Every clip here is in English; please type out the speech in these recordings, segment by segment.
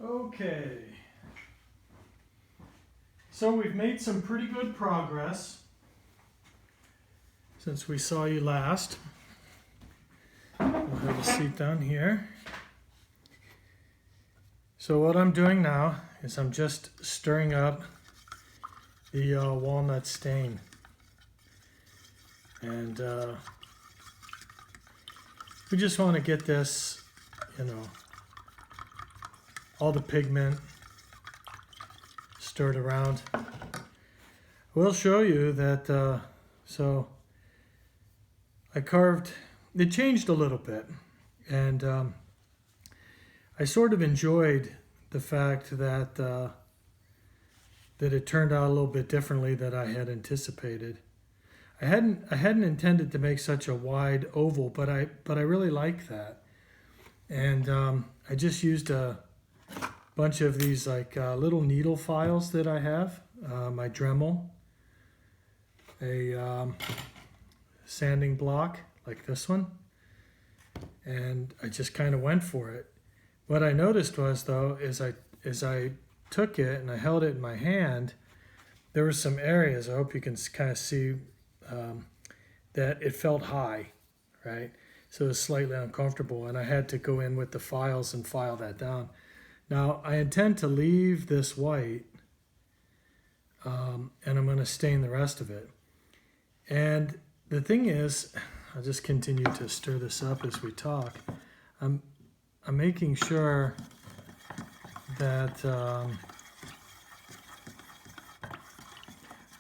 Okay, so we've made some pretty good progress since we saw you last. We'll have a seat down here. So what I'm doing now is I'm just stirring up the walnut stain. And we just want to get this, all the pigment stirred around. We'll show you that, so I carved, it changed a little bit. And I sort of enjoyed the fact that that it turned out a little bit differently than I had anticipated. I hadn't intended to make such a wide oval, but I really like that. And I just used a bunch of these like little needle files that I have, my Dremel, a sanding block like this one, and I just kind of went for it. What I noticed was though is I took it and I held it in my hand, there were some areas, I hope you can kind of see, that it felt high, right? So it was slightly uncomfortable, and I had to go in with the files and file that down. Now I intend to leave this white, and I'm going to stain the rest of it. And the thing is, I'll just continue to stir this up as we talk. I'm making sure that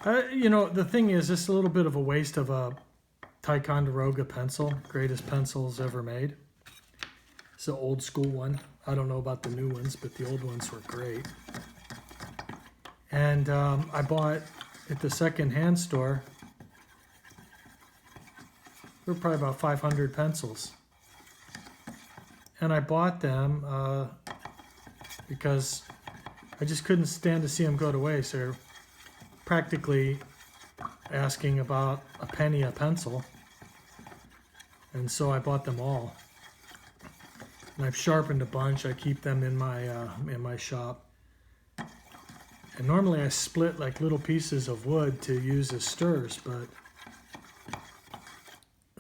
the thing is, it's a little bit of a waste of a Ticonderoga pencil, greatest pencils ever made. It's an old school one. I don't know about the new ones, but the old ones were great. And I bought at the second-hand store, there were probably about 500 pencils. And I bought them because I just couldn't stand to see them go to waste. They're practically asking about a penny a pencil. And so I bought them all. And I've sharpened a bunch. I keep them in my shop. And normally I split like little pieces of wood to use as stirrers, but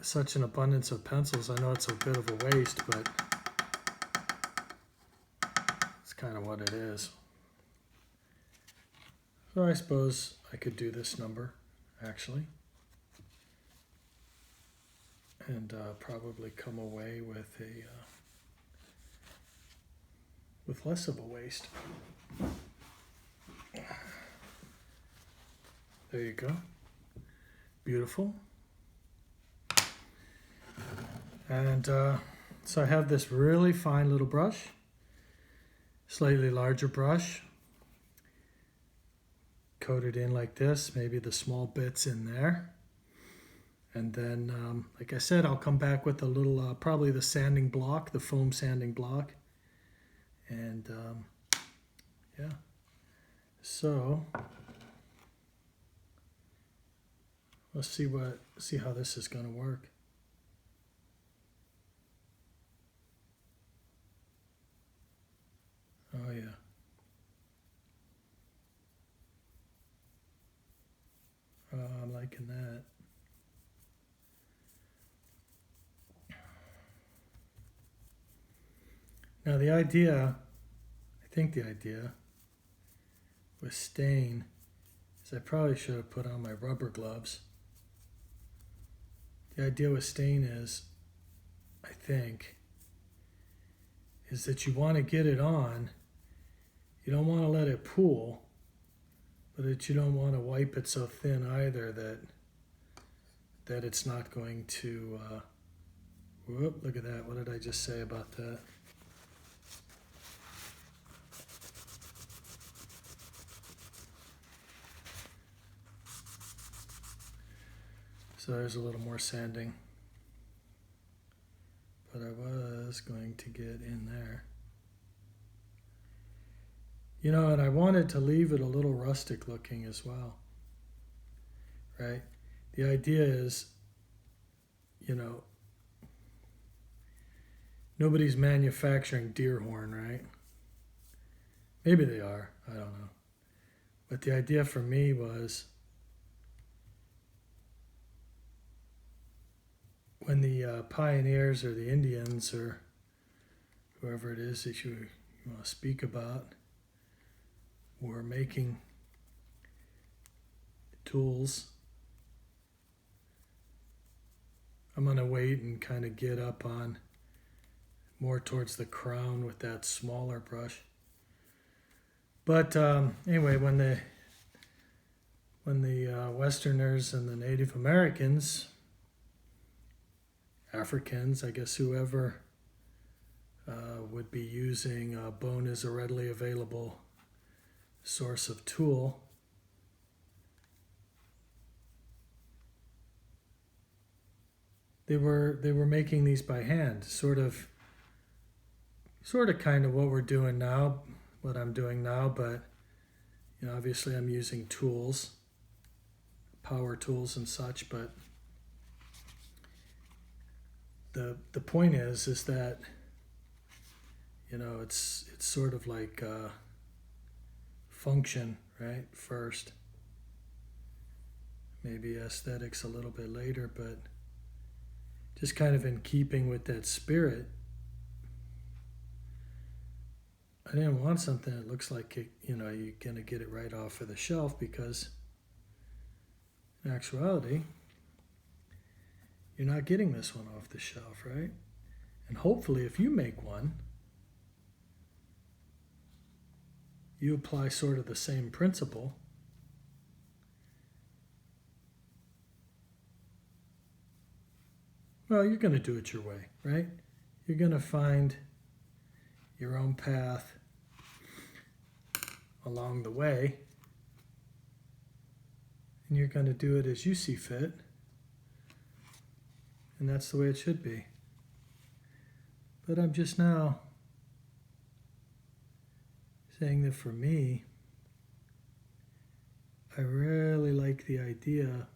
such an abundance of pencils, I know it's a bit of a waste, but it's kind of what it is. So I suppose I could do this number, actually, and probably come away with with less of a waste. There you go. Beautiful. And so I have this really fine little brush, slightly larger brush, coated in like this, maybe the small bits in there. And then, like I said, I'll come back with a little, probably the sanding block, the foam sanding block. And yeah, so let's see how this is going to work. Oh yeah. I'm liking that. Now the idea, I think the idea with stain is I probably should have put on my rubber gloves. The idea with stain is, I think, is that you want to get it on. You don't want to let it pool, but that you don't want to wipe it so thin either that it's not going to, whoop, look at that. What did I just say about that? So there's a little more sanding, but I was going to get in there. You know, and I wanted to leave it a little rustic looking as well, right? The idea is, nobody's manufacturing deer horn, right? Maybe they are. I don't know. But the idea for me was when the pioneers or the Indians or whoever it is that you want to speak about were making tools, I'm going to wait and kind of get up on more towards the crown with that smaller brush. But anyway, when the Westerners and the Native Americans, Africans, I guess whoever would be using bone as a readily available source of tool, they were making these by hand, sort of kind of what we're doing now, what I'm doing now, but you know, obviously I'm using tools, power tools and such, but the point is that, you know, it's sort of like function, right? First, maybe aesthetics a little bit later, but just kind of in keeping with that spirit. I didn't want something that looks like it, you know, you're gonna get it right off of the shelf, because in actuality, you're not getting this one off the shelf, right? And hopefully, if you make one, you apply sort of the same principle. Well, you're going to do it your way, right? You're going to find your own path along the way, and you're going to do it as you see fit, and that's the way it should be. But I'm just now saying that for me, I really like the idea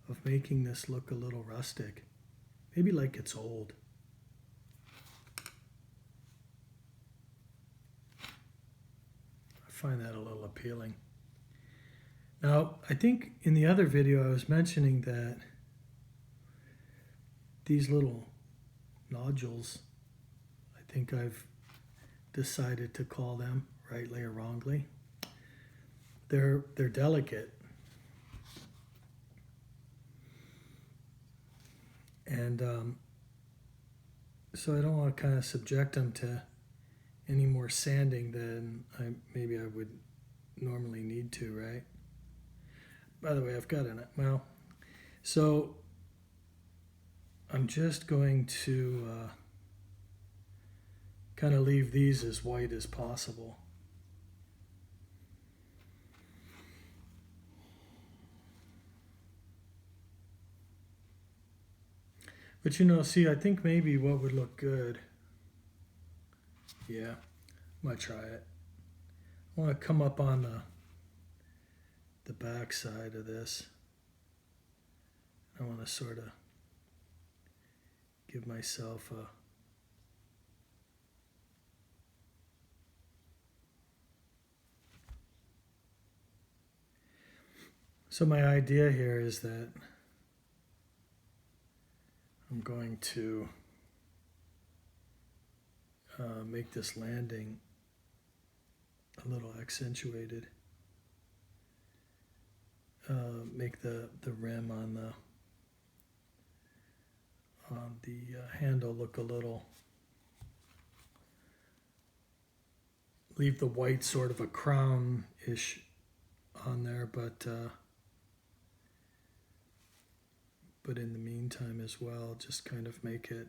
of making this look a little rustic, maybe like it's old. I find that a little appealing. Now, I think in the other video I was mentioning that these little nodules, I think I've decided to call them, rightly or wrongly, they're delicate. And so I don't want to kind of subject them to any more sanding than maybe I would normally need to, right? By the way, I've got an, well, so I'm just going to kind of leave these as white as possible. But you know, see, I think maybe what would look good, yeah, I might try it. I want to come up on the back side of this. I want to sort of give myself a so my idea here is that I'm going to make this landing a little accentuated. Make the rim on the handle look a little, leave the white sort of a crown-ish on there, but in the meantime as well, just kind of make it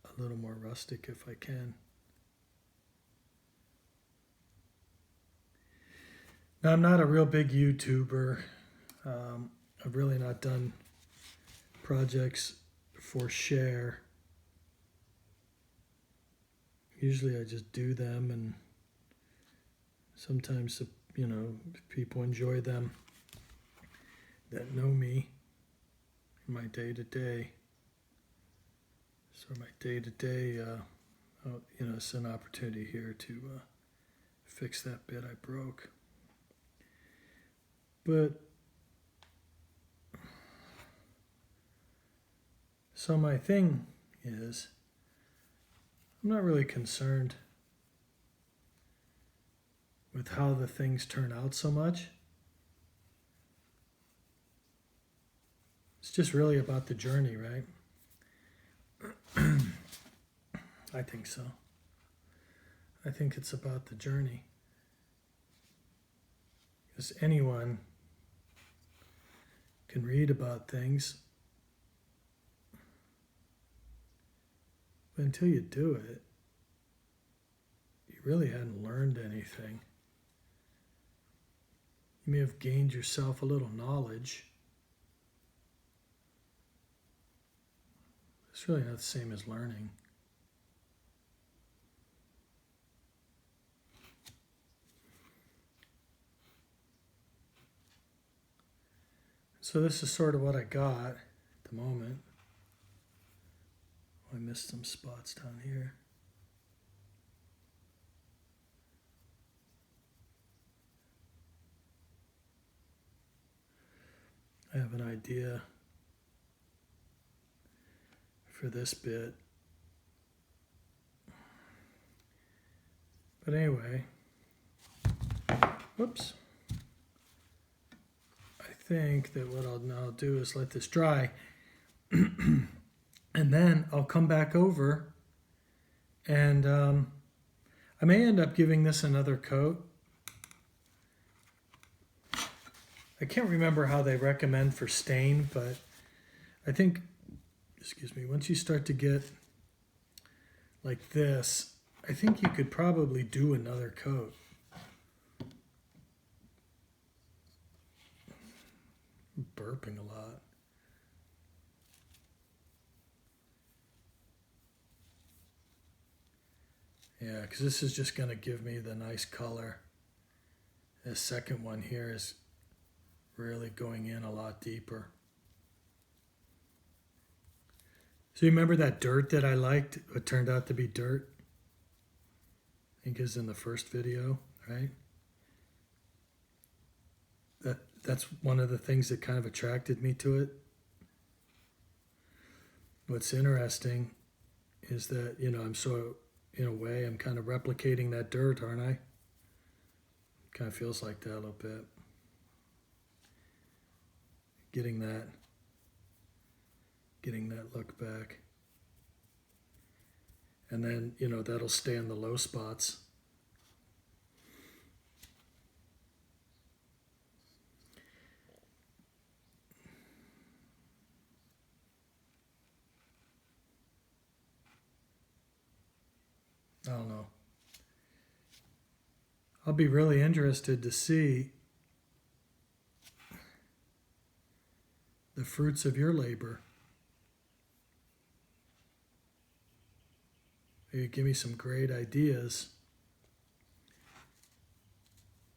a little more rustic if I can. Now, I'm not a real big YouTuber. I've really not done projects for share. Usually I just do them, and sometimes, you know, people enjoy them that know me in my day-to-day. So my day-to-day, Oh, you know, it's an opportunity here to fix that bit I broke. But so my thing is, I'm not really concerned with how the things turn out so much. It's just really about the journey, right? I think so. I think it's about the journey. Because anyone can read about things, but until you do it, you really hadn't learned anything. You may have gained yourself a little knowledge. It's really not the same as learning. So this is sort of what I got at the moment. Oh, I missed some spots down here. I have an idea for this bit. But anyway, whoops. I think that what I'll now do is let this dry. And then I'll come back over and I may end up giving this another coat. I can't remember how they recommend for stain, but I think, excuse me, once you start to get like this, I think you could probably do another coat. I'm burping a lot. Yeah, because this is just going to give me the nice color. This second one here is really going in a lot deeper. So you remember that dirt that I liked? It turned out to be dirt. I think is in the first video, right? That's one of the things that kind of attracted me to it. What's interesting is that, you know, I'm so, in a way, I'm kind of replicating that dirt, aren't I? Kind of feels like that a little bit. Getting that look back. And then, you know, that'll stay in the low spots. I don't know. I'll be really interested to see the fruits of your labor. You give me some great ideas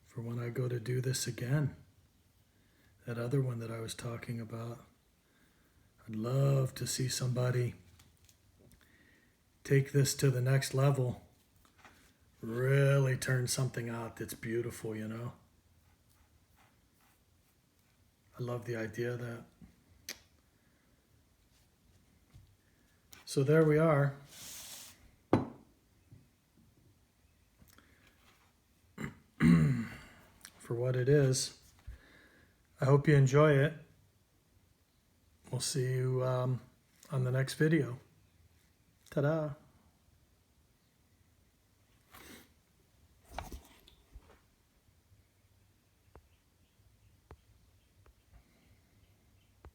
for when I go to do this again. That other one that I was talking about. I'd love to see somebody take this to the next level. Really turn something out that's beautiful, you know. I love the idea of that. So there we are. For what it is. I hope you enjoy it. We'll see you on the next video. Ta-da!